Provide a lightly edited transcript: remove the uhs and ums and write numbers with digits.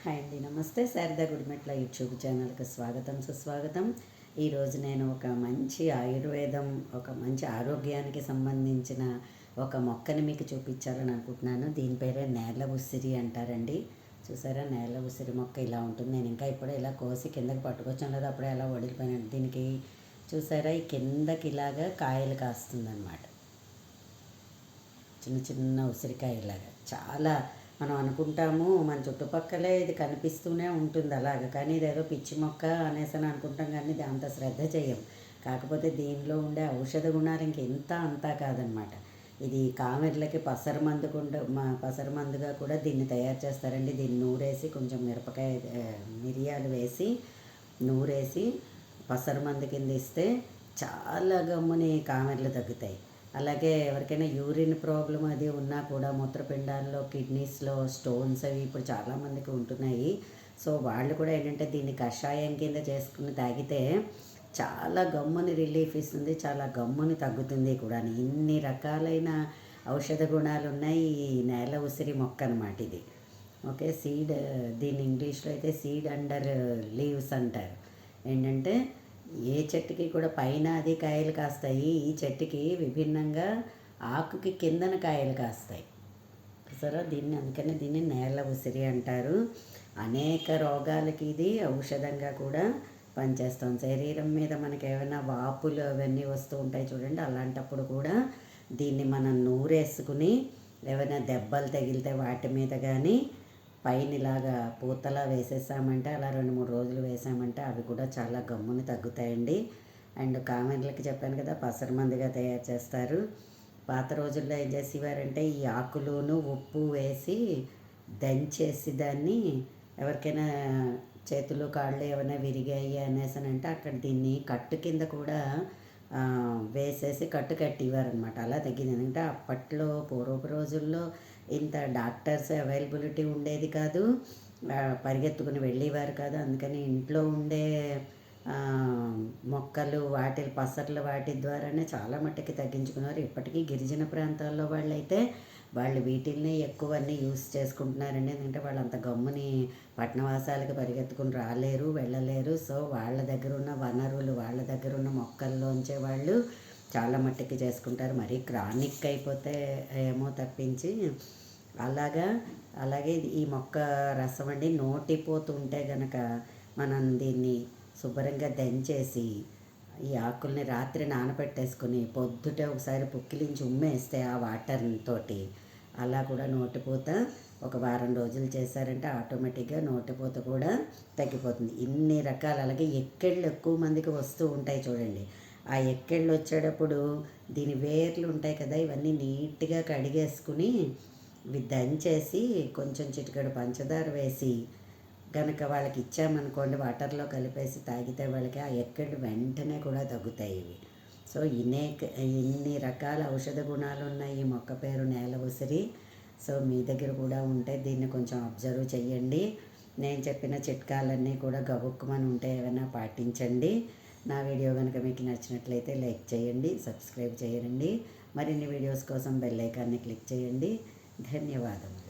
Hi అండి, నమస్తే. Sharada Gudimetla YouTube ఛానల్కి స్వాగతం, సుస్వాగతం. ఈరోజు నేను ఒక మంచి ఆయుర్వేదం, ఒక మంచి ఆరోగ్యానికి సంబంధించిన ఒక మొక్కని మీకు చూపించాలని అనుకుంటున్నాను. దీని పేరే నేల ఉసిరి అంటారండి. చూసారా, నేల ఉసిరి మొక్క ఇలా ఉంటుంది. నేను ఇంకా ఇప్పుడే ఇలా కోసి కిందకి పట్టుకొచ్చాను కదా, అప్పుడే అలా వడిలిపోయినట్టు. దీనికి చూసారా, ఈ కిందకి ఇలాగా కాయలు కాస్తుందన్నమాట. చిన్న చిన్న ఉసిరికాయలాగా చాలా మనం అనుకుంటాము మన చుట్టుపక్కలే ఇది కనిపిస్తూనే ఉంటుంది అలాగా, కానీ ఇదేదో పిచ్చి మొక్క అనేసి అని అనుకుంటాం, కానీ ఇది అంత శ్రద్ధ చేయం. కాకపోతే దీనిలో ఉండే ఔషధ గుణాలు ఇంకెంత అంతా కాదనమాట. ఇది కామెర్లకి పసరమందుగా కూడా దీన్ని తయారు చేస్తారండి. దీన్ని నూరేసి కొంచెం మిరియాలు వేసి నూరేసి పసరమందు కింద ఇస్తే చాలా గమ్ముని కామెర్లు తగ్గుతాయి. అలాగే ఎవరికైనా యూరిన్ ప్రాబ్లం అది ఉన్నా కూడా, మూత్రపిండాల్లో కిడ్నీస్లో స్టోన్స్ అవి ఇప్పుడు చాలామందికి ఉంటున్నాయి. సో వాళ్ళు కూడా ఏంటంటే దీన్ని కషాయం కింద చేసుకుని తాగితే చాలా గమ్ముని రిలీఫ్ ఇస్తుంది, చాలా గమ్ముని తగ్గుతుంది కూడా. ఇన్ని రకాలైన ఔషధ గుణాలు ఉన్నాయి ఈ నేల ఉసిరి మొక్క అన్నమాట ఇది. ఓకే, సీడ్, దీన్ని ఇంగ్లీష్లో అయితే సీడ్ అండర్ లీవ్స్ అంటారు. ఏంటంటే ఏ చెట్టుకి కూడా పైన అది కాయలు కాస్తాయి, ఈ చెట్టుకి విభిన్నంగా ఆకుకి కిందన కాయలు కాస్తాయి. సరే, అందుకనే దీన్ని నేల ఉసిరి అంటారు. అనేక రోగాలకి ఇది ఔషధంగా కూడా పనిచేస్తాం. శరీరం మీద మనకి ఏమైనా వాపులు అవన్నీ వస్తూ ఉంటాయి చూడండి, అలాంటప్పుడు కూడా దీన్ని మనం నూరేసుకుని ఏమైనా దెబ్బలు తగిలితే వాటి మీద కానీ పైన ఇలాగా పూతలా వేసేసామంటే, అలా 2-3 రోజులు వేసామంటే అవి కూడా చాలా గమ్ముని తగ్గుతాయండి. అండ్ కామెర్లకి చెప్పాను కదా, పసరమందుగా తయారు చేస్తారు. పాత రోజుల్లో ఏం చేసేవారంటే ఈ ఆకులును ఉప్పు వేసి దంచేసి దాన్ని ఎవరికైనా చేతులు కాళ్ళు ఏమైనా విరిగాయి అనేసి అంటే అక్కడ దీన్ని కట్టు కింద కూడా వేసేసి కట్టు కట్టివారనమాట. అలా తగ్గింది. ఎందుకంటే అప్పట్లో పూర్వపు రోజుల్లో ఇంత డాక్టర్స్ అవైలబిలిటీ ఉండేది కాదు, పరిగెత్తుకుని వెళ్ళేవారు కాదు. అందుకని ఇంట్లో ఉండే మొక్కలు పసర్లు వాటి ద్వారానే చాలా మట్టుకి తగ్గించుకున్నారు. ఇప్పటికీ గిరిజన ప్రాంతాల్లో వాళ్ళు వీటిల్ని ఎక్కువన్నీ యూస్ చేసుకుంటున్నారండి. ఎందుకంటే వాళ్ళు అంత గమ్ముని పట్టణవాసాలకు పరిగెత్తుకుని రాలేరు, వెళ్ళలేరు. సో వాళ్ళ దగ్గర ఉన్న వనరులు, వాళ్ళ దగ్గర ఉన్న మొక్కల్లోంచే వాళ్ళు చాలా మట్టుకి చేసుకుంటారు. మరీ క్రానిక్ అయిపోతే ఏమో తప్పించి అలాగే ఈ మొక్క రసం అండి, నోటిపోతుంటే గనక మనం దీన్ని శుభ్రంగా దంచేసి ఈ ఆకుల్ని రాత్రి నానబెట్టేసుకొని పొద్దుటే ఒకసారి పుక్కిలించి ఉమ్మేస్తే ఆ వాటర్ తోటి, అలా కూడా నోటిపూత ఒక వారం రోజులు చేశారంటే ఆటోమేటిక్గా నోటిపూత కూడా తగ్గిపోతుంది. ఇన్ని రకాలు. అలాగే ఎక్కెళ్ళు ఎక్కువ మందికి వస్తూ ఉంటాయి చూడండి. ఆ ఎక్కెళ్ళు వచ్చేటప్పుడు దీని వేర్లు ఉంటాయి కదా, ఇవన్నీ నీట్గా కడిగేసుకుని ఇవి దంచేసి కొంచెం చిటికెడు పంచదార వేసి కనుక వాళ్ళకి ఇచ్చామనుకోండి, వాటర్లో కలిపేసి తాగితే వాళ్ళకి ఆ ఎక్కడి వెంటనే కూడా తగ్గుతాయి ఇవి. సో ఇన్ని రకాల ఔషధ గుణాలు ఉన్నాయి ఈ మొక్క పేరు నేల ఉసిరి. సో మీ దగ్గర కూడా ఉంటే దీన్ని కొంచెం అబ్జర్వ్ చెయ్యండి. నేను చెప్పిన చిట్కాలన్నీ కూడా గబుక్కుమని ఉంటే ఏమైనా పాటించండి. నా వీడియో కనుక మీకు నచ్చినట్లయితే లైక్ చేయండి, సబ్స్క్రైబ్ చేయండి. మరిన్ని వీడియోస్ కోసం బెల్ ఐకాన్ని క్లిక్ చేయండి. ధన్యవాదములు.